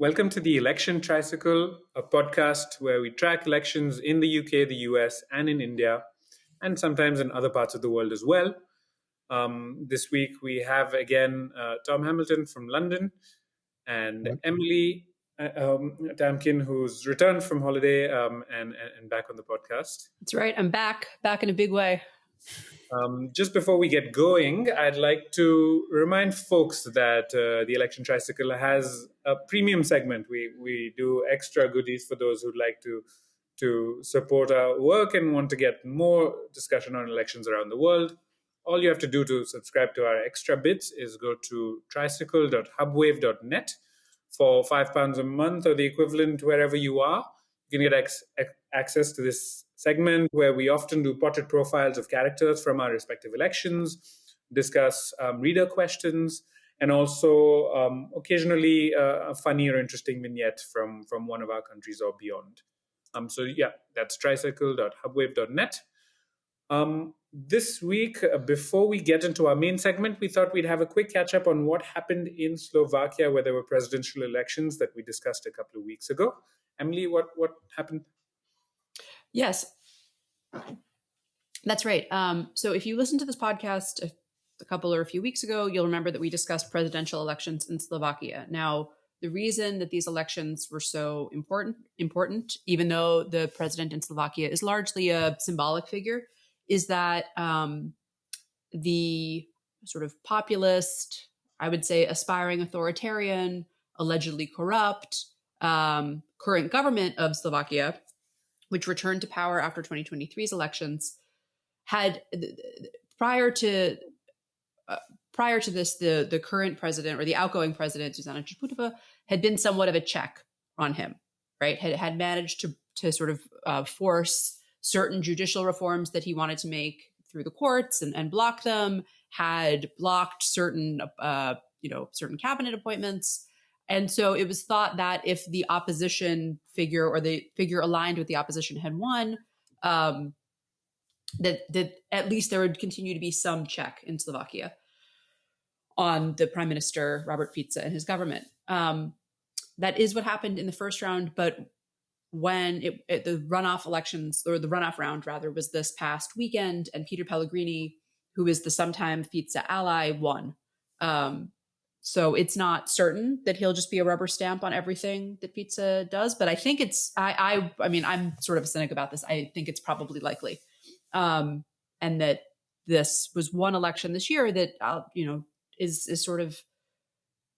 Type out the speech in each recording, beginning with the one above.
Welcome to the Election Tricycle, a podcast where we track elections in the UK, the US, and in India, and sometimes in other parts of the world as well. This week we have again Tom Hamilton from London and Emily Tamkin, who's returned from holiday and back on the podcast. That's right. I'm back in a big way. Just before we get going, I'd like to remind folks that the Election Tricycle has a premium segment. We do extra goodies for those who'd like to support our work and want to get more discussion on elections around the world. All you have to do to subscribe to our extra bits is go to tricycle.hubwave.net for £5 a month or the equivalent wherever you are. You can get access to this segment where we often do portrait profiles of characters from our respective elections, discuss reader questions, and also occasionally a funny or interesting vignette from one of our countries or beyond. That's tricycle.hubwave.net. This week, before we get into our main segment, we thought we'd have a quick catch-up on what happened in Slovakia, where there were presidential elections that we discussed a couple of weeks ago. Emily, what happened? Yes, that's right. So if you listened to this podcast a couple or a few weeks ago, you'll remember that we discussed presidential elections in Slovakia. Now, the reason that these elections were so important, even though the president in Slovakia is largely a symbolic figure, is that the sort of populist, I would say aspiring authoritarian, allegedly corrupt current government of Slovakia, which returned to power after 2023's elections, had prior to this, the current president or the outgoing president, Zuzana Čaputová, had been somewhat of a check on him, right? Had managed to sort of force certain judicial reforms that he wanted to make through the courts and block them, had blocked certain cabinet appointments. And so it was thought that if the opposition figure or the figure aligned with the opposition had won, that at least there would continue to be some check in Slovakia on the Prime Minister, Robert Fico, and his government. That is what happened in the first round, but when the runoff elections, or the runoff round rather, was this past weekend, and Peter Pellegrini, who is the sometime Fico ally, won. So it's not certain that he'll just be a rubber stamp on everything that Fico does, but I think I mean, I'm sort of a cynic about this. I think it's probably likely. And that this was one election this year that, is sort of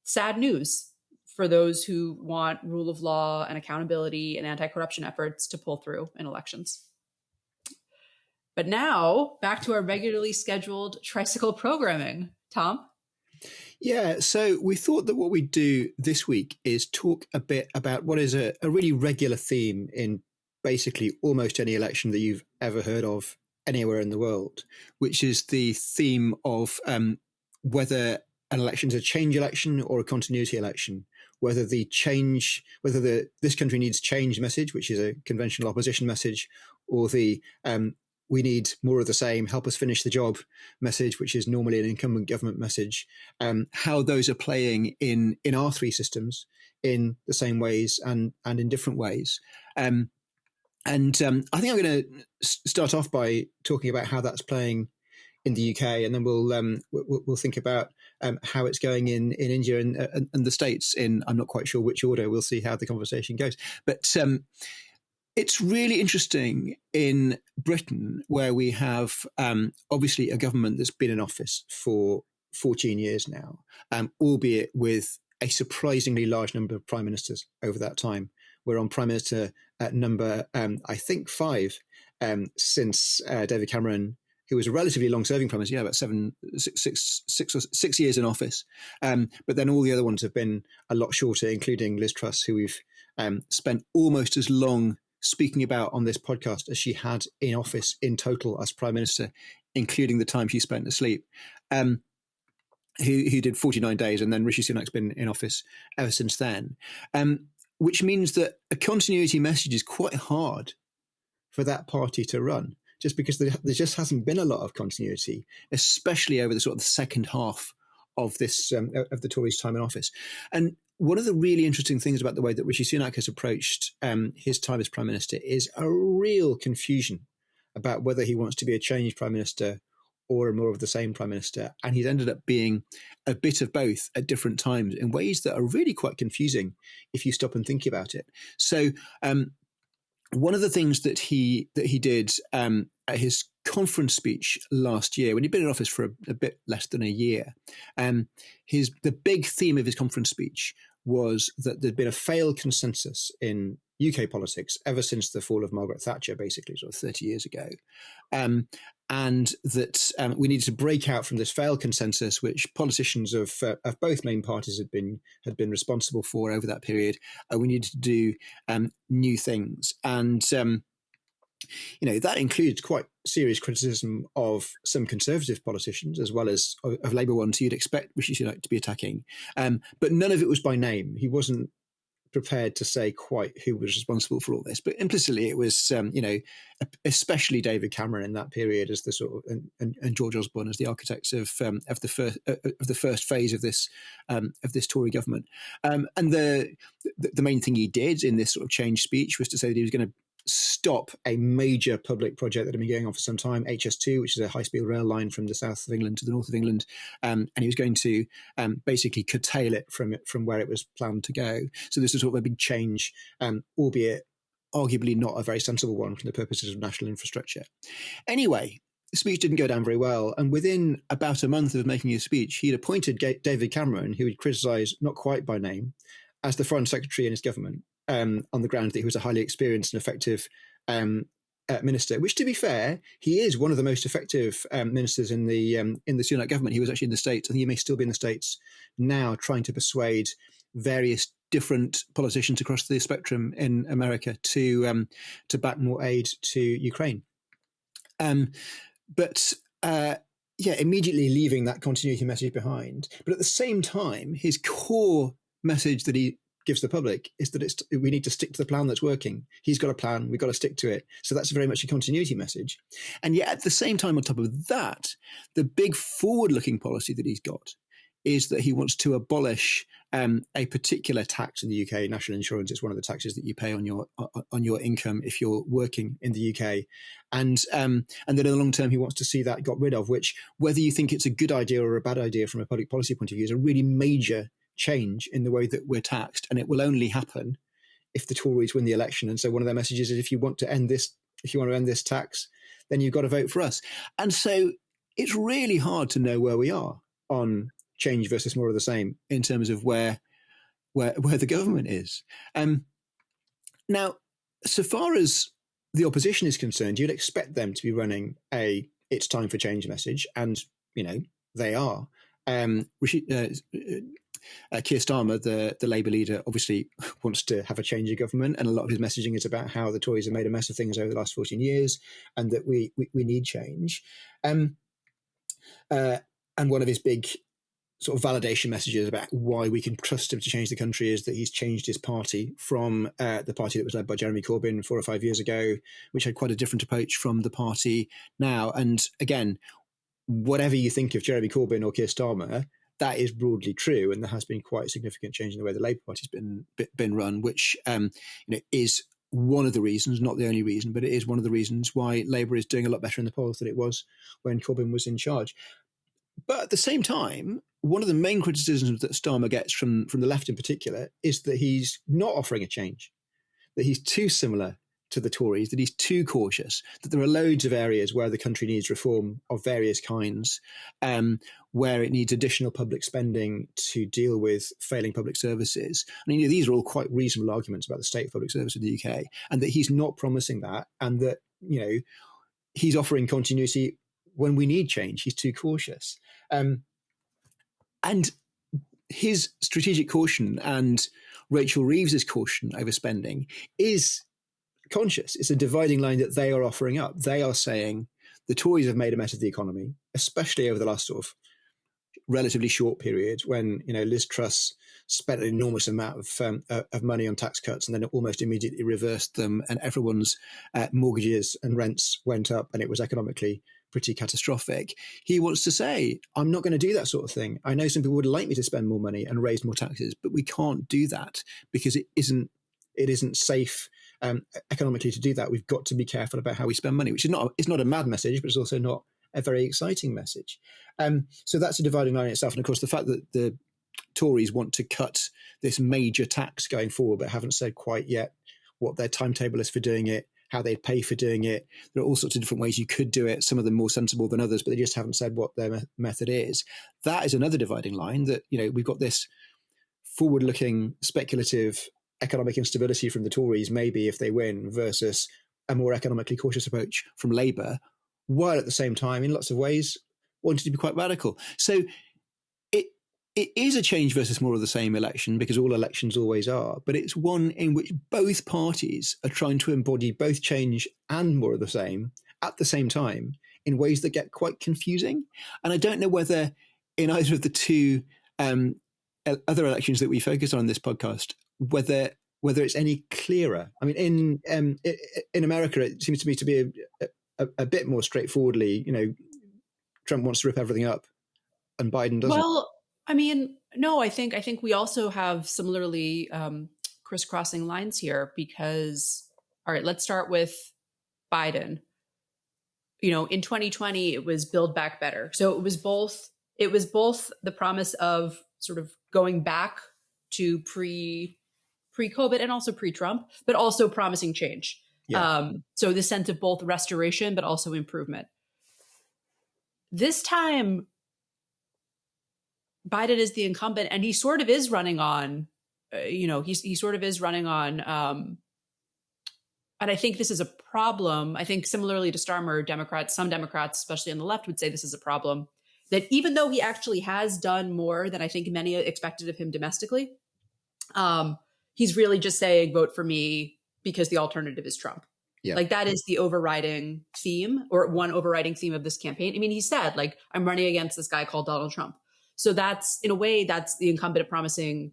sad news for those who want rule of law and accountability and anti-corruption efforts to pull through in elections. But now back to our regularly scheduled tricycle programming. Tom? Yeah, so we thought that what we'd do this week is talk a bit about what is a really regular theme in basically almost any election that you've ever heard of anywhere in the world, which is the theme of whether an election is a change election or a continuity election, whether this country needs change message, which is a conventional opposition message, or the we need more of the same, help us finish the job message, which is normally an incumbent government message, how those are playing in our three systems in the same ways and in different ways. I think I'm going to start off by talking about how that's playing in the UK, and then we'll think about how it's going in India and the States in, I'm not quite sure which order. We'll see how the conversation goes. But it's really interesting in Britain, where we have obviously a government that's been in office for 14 years now, albeit with a surprisingly large number of prime ministers over that time. We're on prime minister at number, I think, 5 since David Cameron, who was a relatively long-serving prime minister, about 6 years in office. But then all the other ones have been a lot shorter, including Liz Truss, who we've spent almost as long speaking about on this podcast as she had in office in total as prime minister, including the time she spent asleep, who did 49 days, and then Rishi Sunak's been in office ever since then, which means that a continuity message is quite hard for that party to run, just because there just hasn't been a lot of continuity, especially over the sort of the second half of this of the Tories' time in office. And one of the really interesting things about the way that Rishi Sunak has approached his time as Prime Minister is a real confusion about whether he wants to be a changed Prime Minister or a more of the same Prime Minister. And he's ended up being a bit of both at different times in ways that are really quite confusing if you stop and think about it. So one of the things that he did at his conference speech last year, when he'd been in office for a bit less than a year, the big theme of his conference speech was that there'd been a failed consensus in UK politics ever since the fall of Margaret Thatcher, basically sort of 30 years ago, and that we needed to break out from this failed consensus, which politicians of both main parties had been responsible for over that period. We needed to do new things, and that includes quite serious criticism of some Conservative politicians as well as of Labour ones who you'd expect Rishi Sunak to be attacking. But none of it was by name. He wasn't prepared to say quite who was responsible for all this, but implicitly it was, especially David Cameron in that period as the sort of and George Osborne as the architects of the first phase of this Tory government. And the main thing he did in this sort of change speech was to say that he was going to stop a major public project that had been going on for some time, HS2, which is a high-speed rail line from the south of England to the north of England, and he was going to basically curtail it from where it was planned to go. So this was sort of a big change, albeit arguably not a very sensible one from the purposes of national infrastructure. Anyway, the speech didn't go down very well, and within about a month of making his speech, he'd appointed David Cameron, who he'd criticised not quite by name, as the Foreign Secretary in his government, on the ground that he was a highly experienced and effective minister, which, to be fair, he is one of the most effective ministers in the Sunak government. He was actually in the States, and he may still be in the States now, trying to persuade various different politicians across the spectrum in America to back more aid to Ukraine. Immediately leaving that continuity message behind. But at the same time, his core message that he gives the public is that we need to stick to the plan that's working. He's got a plan, we've got to stick to it. So that's very much a continuity message. And yet at the same time, on top of that, the big forward-looking policy that he's got is that he wants to abolish a particular tax in the UK. National insurance is one of the taxes that you pay on your income if you're working in the UK, and then in the long term he wants to see that got rid of. Which, whether you think it's a good idea or a bad idea from a public policy point of view, is a really major change in the way that we're taxed, and it will only happen if the Tories win the election. And so one of their messages is, if you want to end this tax, then you've got to vote for us. And so it's really hard to know where we are on change versus more of the same in terms of where the government is. Now, so far as the opposition is concerned, you'd expect them to be running a "it's time for change" message, and they are. Keir Starmer, the Labour leader, obviously wants to have a change of government, and a lot of his messaging is about how the Tories have made a mess of things over the last 14 years and that we need change. And one of his big sort of validation messages about why we can trust him to change the country is that he's changed his party from the party that was led by Jeremy Corbyn 4 or 5 years ago, which had quite a different approach from the party now. And again, whatever you think of Jeremy Corbyn or Keir Starmer, that is broadly true, and there has been quite a significant change in the way the Labour Party's been run, which is one of the reasons, not the only reason, but it is one of the reasons why Labour is doing a lot better in the polls than it was when Corbyn was in charge. But at the same time, one of the main criticisms that Starmer gets from the left in particular is that he's not offering a change, that he's too similar to the Tories, that he's too cautious, that there are loads of areas where the country needs reform of various kinds, where it needs additional public spending to deal with failing public services. I mean, these are all quite reasonable arguments about the state of public service in the UK, and that he's not promising that, and that, he's offering continuity when we need change. He's too cautious. And his strategic caution and Rachel Reeves's caution over spending is conscious. It's a dividing line that they are offering up. They are saying the Tories have made a mess of the economy, especially over the last sort of relatively short period when, Liz Truss spent an enormous amount of money on tax cuts and then almost immediately reversed them, and everyone's mortgages and rents went up, and it was economically pretty catastrophic. He wants to say, I'm not going to do that sort of thing. I know some people would like me to spend more money and raise more taxes, but we can't do that because it isn't safe economically to do that. We've got to be careful about how we spend money, which is not a mad message, but it's also not a very exciting message. So that's a dividing line in itself. And of course, the fact that the Tories want to cut this major tax going forward, but haven't said quite yet what their timetable is for doing it, how they'd pay for doing it. There are all sorts of different ways you could do it, some of them more sensible than others, but they just haven't said what their method is. That is another dividing line that, we've got this forward-looking, speculative economic instability from the Tories, maybe if they win, versus a more economically cautious approach from Labour, while at the same time, in lots of ways, wanting to be quite radical. So it is a change versus more of the same election, because all elections always are, but it's one in which both parties are trying to embody both change and more of the same at the same time in ways that get quite confusing. And I don't know whether in either of the two other elections that we focus on in this podcast, whether it's any clearer. I mean, in America, it seems to me to be a bit more straightforwardly, Trump wants to rip everything up and Biden doesn't. Well, I mean, no, I think we also have similarly crisscrossing lines here because, all right, let's start with Biden. In 2020, it was Build Back Better. So it was both the promise of sort of going back to pre-COVID and also pre-Trump, but also promising change. Yeah. So the sense of both restoration, but also improvement. This time, Biden is the incumbent, and he sort of is running on, he sort of is running on, and I think this is a problem. I think similarly to Starmer, some Democrats, especially on the left, would say this is a problem, that even though he actually has done more than I think many expected of him domestically, he's really just saying, vote for me because the alternative is Trump. Yeah. Like that is the overriding theme, or one overriding theme of this campaign. I mean, he said, like, I'm running against this guy called Donald Trump. So that's, in a way, that's the incumbent promising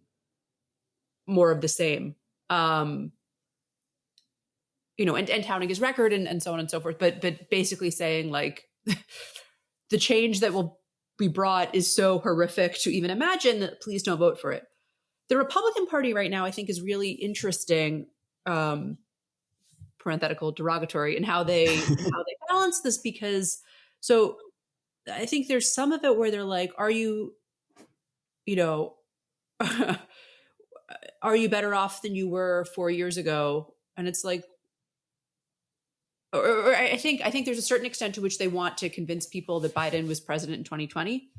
more of the same, and touting his record and so on and so forth. But basically saying, like, the change that will be brought is so horrific to even imagine that please don't vote for it. The Republican Party right now, I think, is really interesting, parenthetical derogatory, in how they balance this, because so I think there's some of it where they're like, are you are you better off than you were 4 years ago? And it's like, or I think there's a certain extent to which they want to convince people that Biden was president in 2020,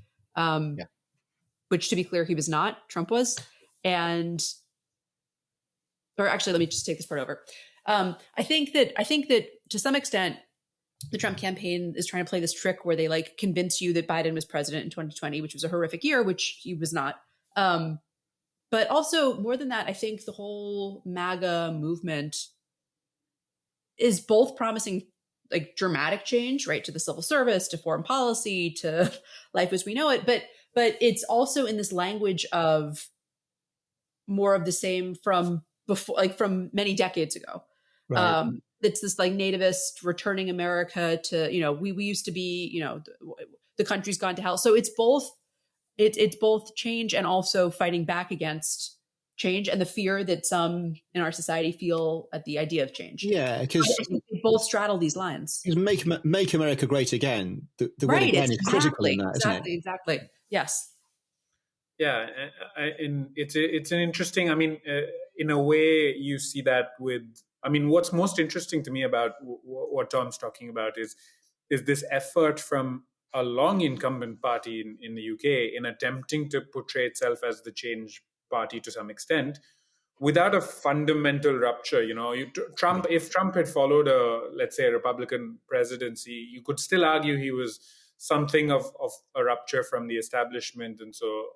which, to be clear, he was not. Trump was. Or actually, let me just take this part over. I think that to some extent, the Trump campaign is trying to play this trick where they like convince you that Biden was president in 2020, which was a horrific year, which he was not. But also, more than that, I think the whole MAGA movement is both promising like dramatic change, right, to the civil service, to foreign policy, to life as we know it. But it's also in this language of more of the same from before, like from many decades ago. Right. It's this like nativist returning America to, we used to be, the country's gone to hell. So it's both change and also fighting back against change and the fear that some in our society feel at the idea of change. Yeah, because they both straddle these lines. Make America great again. The word Right, again is critical in that, isn't it? Exactly. Yes. Yeah, and it's an interesting. I mean, in a way, you see that with. I mean, what's most interesting to me about what Tom's talking about is this effort from a long incumbent party in the UK in attempting to portray itself as the change party to some extent, without a fundamental rupture. Trump, if Trump had followed let's say, a Republican presidency, you could still argue he was something of a rupture from the establishment. And so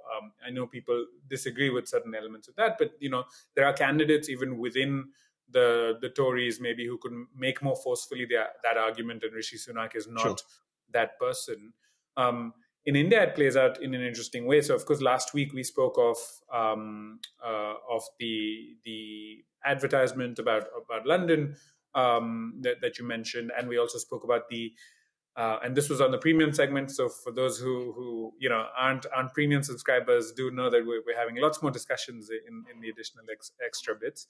I know people disagree with certain elements of that, but there are candidates even within the Tories maybe who could make more forcefully that argument, and Rishi Sunak is not that person. In India, it plays out in an interesting way. So, of course, last week we spoke of the advertisement about London that you mentioned, and we also spoke about the And this was on the premium segment. So for those who aren't premium subscribers, do know that we're having lots more discussions in the additional extra bits.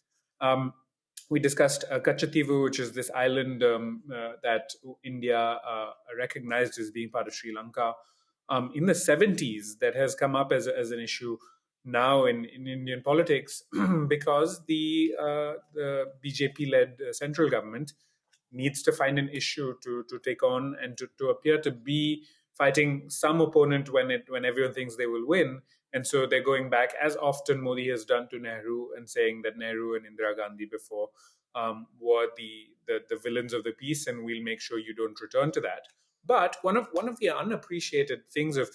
We discussed Kachativu, which is this island that India recognized as being part of Sri Lanka in the 70s, that has come up as an issue now in Indian politics because the BJP-led central government needs to find an issue to take on and to appear to be fighting some opponent when everyone thinks they will win. And so they're going back, as often Modi has done, to Nehru and saying that Nehru and Indira Gandhi before were the villains of the peace, and we'll make sure you don't return to that. But one of the unappreciated things of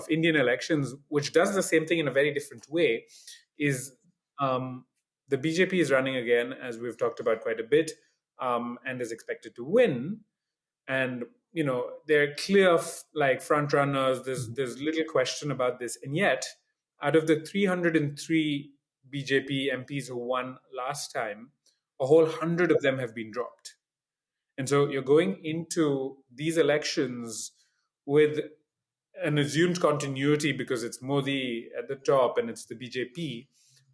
Indian elections, which does the same thing in a very different way, is the BJP is running again, as we've talked about quite a bit, and is expected to win. And they're clear front runners. There's little question about this. And yet, out of the 303 BJP MPs who won last time, a whole 100 of them have been dropped. And so you're going into these elections with an assumed continuity because it's Modi at the top and it's the BJP,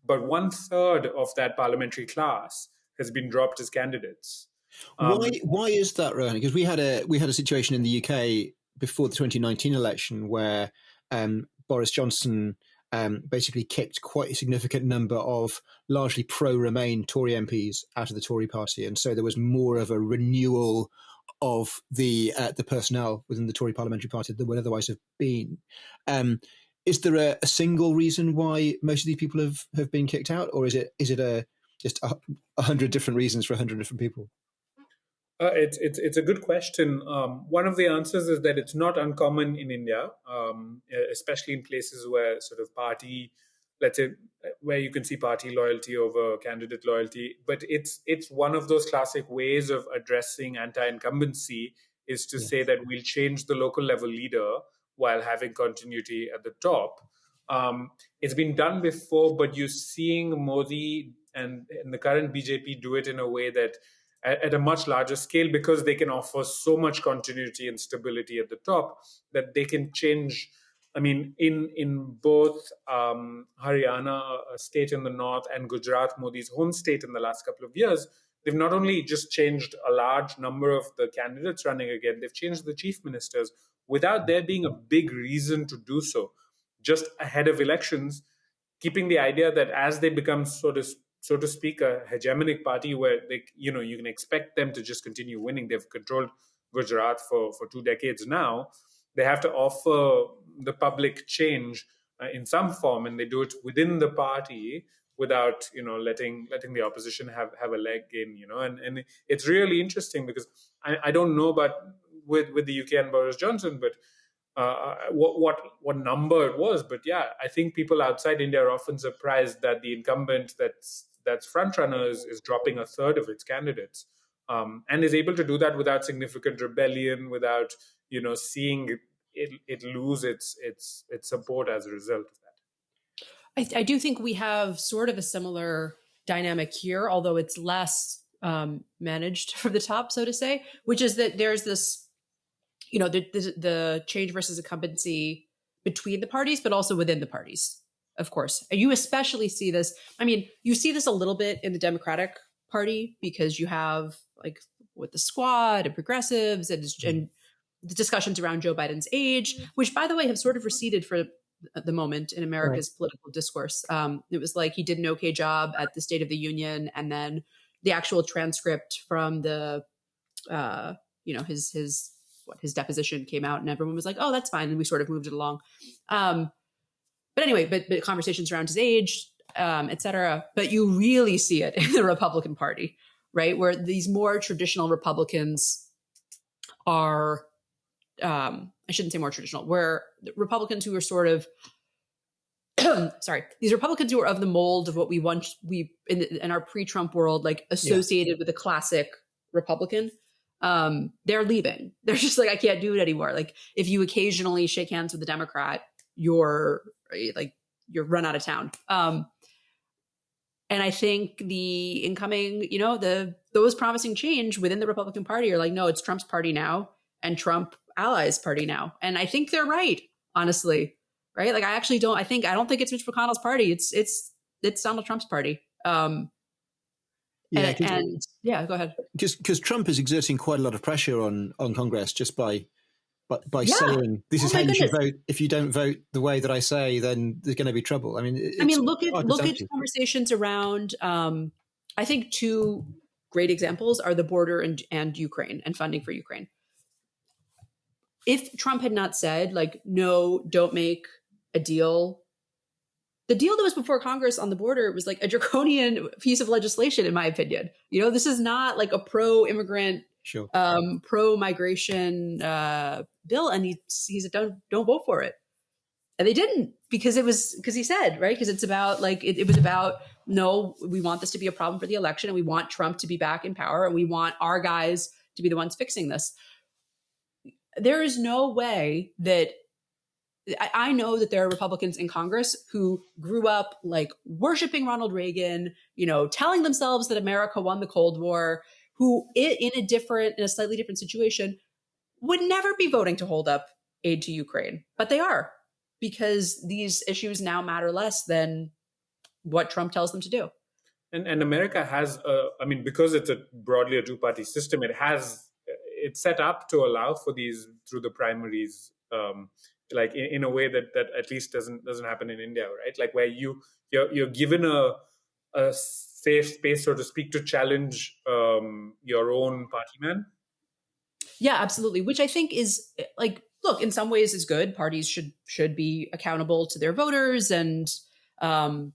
but 1/3 of that parliamentary class has been dropped as candidates. Why is that, Rohan? Because we had a situation in the UK before the 2019 election where Boris Johnson basically kicked quite a significant number of largely pro-Remain Tory MPs out of the Tory party, and so there was more of a renewal of the personnel within the Tory parliamentary party than would otherwise have been. Is there a single reason why most of these people have been kicked out, or is it just 100 different reasons for 100 different people? It's a good question. One of the answers is that it's not uncommon in India, especially in places where sort of party, let's say, where you can see party loyalty over candidate loyalty. But it's one of those classic ways of addressing anti-incumbency is to say that we'll change the local level leader while having continuity at the top. It's been done before, but you're seeing Modi and the current BJP do it in a way that at a much larger scale, because they can offer so much continuity and stability at the top that they can change. I mean, in both Haryana, a state in the north, and Gujarat, Modi's home state, in the last couple of years, they've not only just changed a large number of the candidates running again, they've changed the chief ministers without there being a big reason to do so, just ahead of elections, keeping the idea that as they become so to speak, a hegemonic party where you can expect them to just continue winning. They've controlled Gujarat for 2 decades now. They have to offer the public change in some form, and they do it within the party without letting the opposition have a leg in. And it's really interesting because I don't know about with the UK and Boris Johnson, but what number it was, but yeah, I think people outside India are often surprised that the incumbent that's front runner is dropping 1/3 of its candidates, and is able to do that without significant rebellion, without seeing it lose its support as a result of that. I do think we have sort of a similar dynamic here, although it's less managed from the top, so to say, which is that there's this, the change versus incumbency between the parties, but also within the parties, of course. And you especially see this. I mean, you see this a little bit in the Democratic Party because you have with the Squad and progressives and the discussions around Joe Biden's age, which, by the way, have sort of receded for the moment in America's political discourse. It was like he did an okay job at the State of the Union, and then the actual transcript from the his deposition came out, and everyone was like, "Oh, that's fine," and we sort of moved it along. But anyway, but conversations around his age, et cetera. But you really see it in the Republican Party, right, where these more traditional Republicans are. I shouldn't say more traditional, where Republicans who are sort of, these Republicans who are of the mold of what in our pre-Trump world, associated with the classic Republican, they're leaving. They're just like, I can't do it anymore. Like, if you occasionally shake hands with a Democrat, you're run out of town. And I think the incoming, those promising change within the Republican Party are like, no, it's Trump's party now. and Trump allies party now. And I think they're right, honestly. Right? Like I don't think it's Mitch McConnell's party. It's Donald Trump's party. Yeah, and yeah, go ahead. Because Trump is exerting quite a lot of pressure on Congress just by Yeah. saying this is Oh how my you should goodness. vote. If you don't vote the way that I say, then there's going to be trouble. I mean, Look at conversations around. I think two great examples are the border and Ukraine and funding for Ukraine. If Trump had not said like, no, don't make a deal. The deal that was before Congress on the border was like a draconian piece of legislation, in my opinion. You know, this is not like a pro-immigrant, sure. Pro-migration bill, and he said, don't vote for it. And they didn't, because he said, right, because it's about like it was about, no, we want this to be a problem for the election, and we want Trump to be back in power, and we want our guys to be the ones fixing this. There is no way that I know that there are Republicans in Congress who grew up like worshiping Ronald Reagan, you know, telling themselves that America won the Cold War, who in a slightly different situation would never be voting to hold up aid to Ukraine. But they are, because these issues now matter less than what Trump tells them to do. And America has, because it's broadly a two-party system, it's set up to allow for these through the primaries, like in a way that at least doesn't happen in India, right? Like where you're given a safe space, so to speak, to challenge your own party man. Yeah, absolutely. Which I think is like, look, in some ways is good. Parties should be accountable to their voters, and parties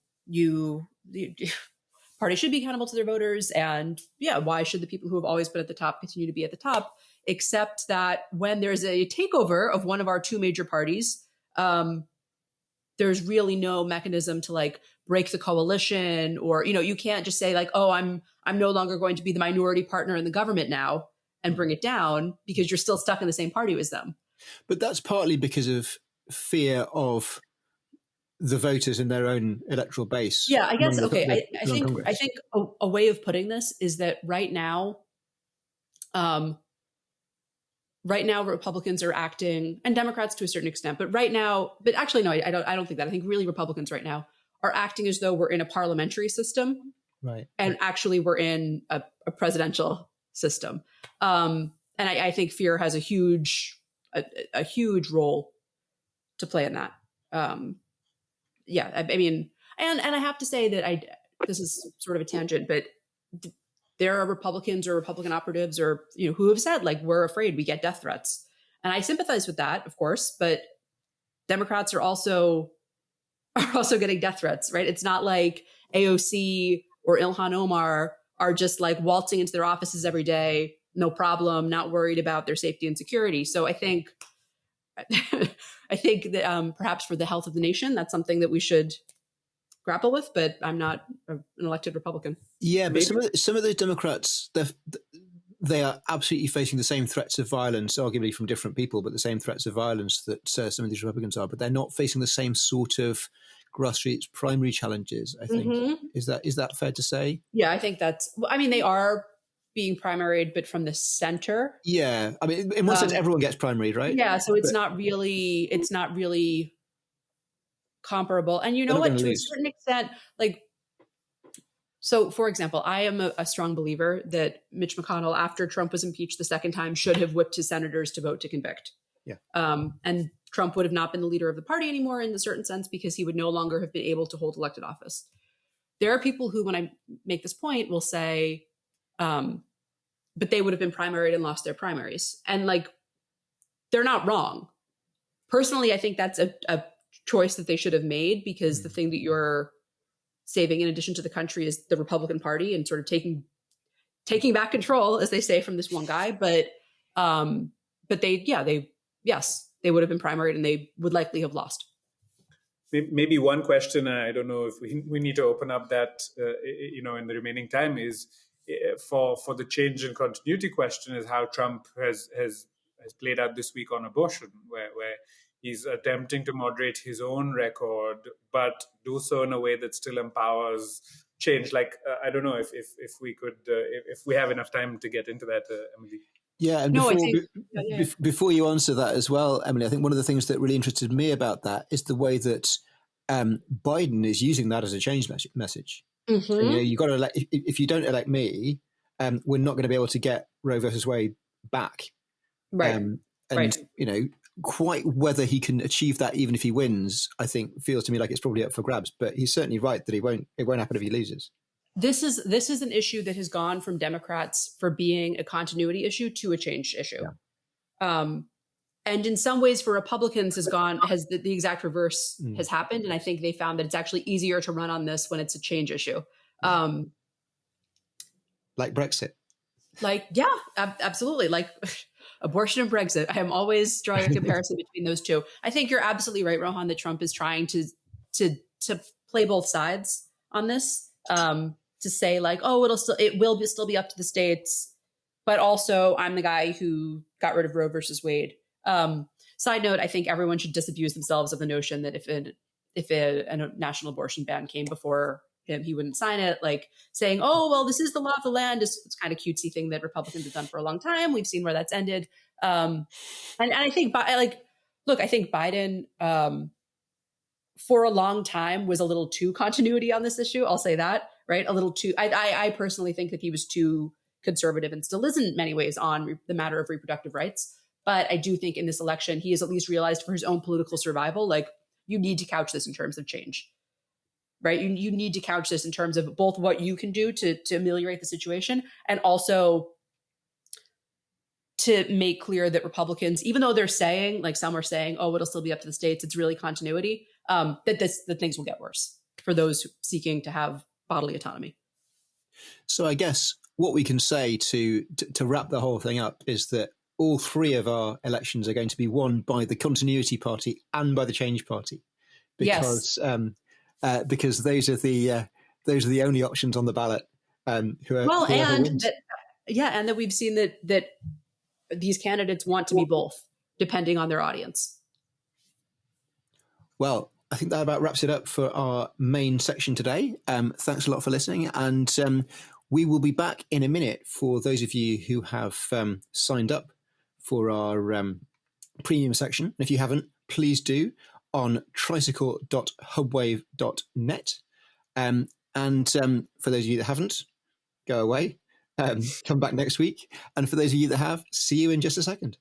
should be accountable to their voters. And yeah, why should the people who have always been at the top continue to be at the top? Except that when there's a takeover of one of our two major parties, there's really no mechanism to like break the coalition, or, you know, you can't just say like, oh, I'm no longer going to be the minority partner in the government now and bring it down, because you're still stuck in the same party as them. But that's partly because of fear of the voters in their own electoral base. Yeah, I guess. Okay, I think a way of putting this is that right now, Republicans are acting, and Democrats to a certain extent, but actually, no, I don't think that. I think really Republicans right now are acting as though we're in a parliamentary system, right? And actually we're in a presidential system. And I think fear has a huge role to play in that. Yeah, I mean, and I have to say that this is sort of a tangent, but there are Republicans or Republican operatives, or, you know, who have said like, we're afraid, we get death threats. And I sympathize with that, of course, but Democrats are also getting death threats, right? It's not like AOC or Ilhan Omar are just like waltzing into their offices every day, no problem, not worried about their safety and security. So I think that perhaps for the health of the nation, that's something that we should grapple with, but I'm not an elected Republican. Yeah, but some of those Democrats, they are absolutely facing the same threats of violence, arguably from different people, but the same threats of violence that some of these Republicans are, but they're not facing the same sort of grassroots primary challenges, I think. Mm-hmm. Is that fair to say? Yeah, I think they are being primaried, but from the center. Yeah. I mean, in one sense, everyone gets primaried, right? Yeah. So it's not really comparable. And you know what, to a certain extent, like, so for example, I am a strong believer that Mitch McConnell, after Trump was impeached the second time, should have whipped his senators to vote to convict. Yeah. And Trump would have not been the leader of the party anymore in a certain sense, because he would no longer have been able to hold elected office. There are people who, when I make this point, will say, but they would have been primaried and lost their primaries. And like, they're not wrong. Personally, I think that's a choice that they should have made, because the thing that you're saving in addition to the country is the Republican Party, and sort of taking back control, as they say, from this one guy. But they would have been primaried, and they would likely have lost. Maybe one question, I don't know if we need to open up that, in the remaining time, is for the change and continuity question, is how Trump has played out this week on abortion, where he's attempting to moderate his own record, but do so in a way that still empowers change. Like, I don't know if we could, if we have enough time to get into that, Emily. Yeah, and No, I think before you answer that as well, Emily, I think one of the things that really interested me about that is the way that Biden is using that as a change message. Mm-hmm. So, you got to elect. If you don't elect me, we're not going to be able to get Roe versus Wade back. Right. And right. quite whether he can achieve that, even if he wins, I think feels to me like it's probably up for grabs. But he's certainly right that it won't happen if he loses. This is an issue that has gone from Democrats for being a continuity issue to a change issue. Yeah. And in some ways for Republicans has the exact reverse has happened. And I think they found that it's actually easier to run on this when it's a change issue. Like Brexit. Absolutely. Like abortion and Brexit. I am always drawing a comparison between those two. I think you're absolutely right, Rohan, that Trump is trying to play both sides on this. To say like, oh, it will still be up to the states, but also I'm the guy who got rid of Roe versus Wade. Side note, I think everyone should disabuse themselves of the notion that if a national abortion ban came before him, he wouldn't sign it. Like saying, oh, well, this is the law of the land. It's kind of cutesy thing that Republicans have done for a long time. We've seen where that's ended. And I think, I think Biden, for a long time was a little too continuity on this issue. I'll say that, right? A little too, I personally think that he was too conservative and still is in many ways on the matter of reproductive rights. But I do think in this election, he has at least realized for his own political survival, like you need to couch this in terms of change, right? You need to couch this in terms of both what you can do to ameliorate the situation and also to make clear that Republicans, even though they're saying, like some are saying, oh, it'll still be up to the states, it's really continuity, that things will get worse for those seeking to have bodily autonomy. So I guess what we can say to wrap the whole thing up is that all three of our elections are going to be won by the Continuity Party and by the Change Party, because because those are the only options on the ballot. And that we've seen that these candidates want to be both, depending on their audience. Well, I think that about wraps it up for our main section today. Thanks a lot for listening, and we will be back in a minute for those of you who have signed up for our premium section. And if you haven't, please do on tricycle.hubwave.net. And for those of you that haven't, go away. Come back next week. And for those of you that have, see you in just a second.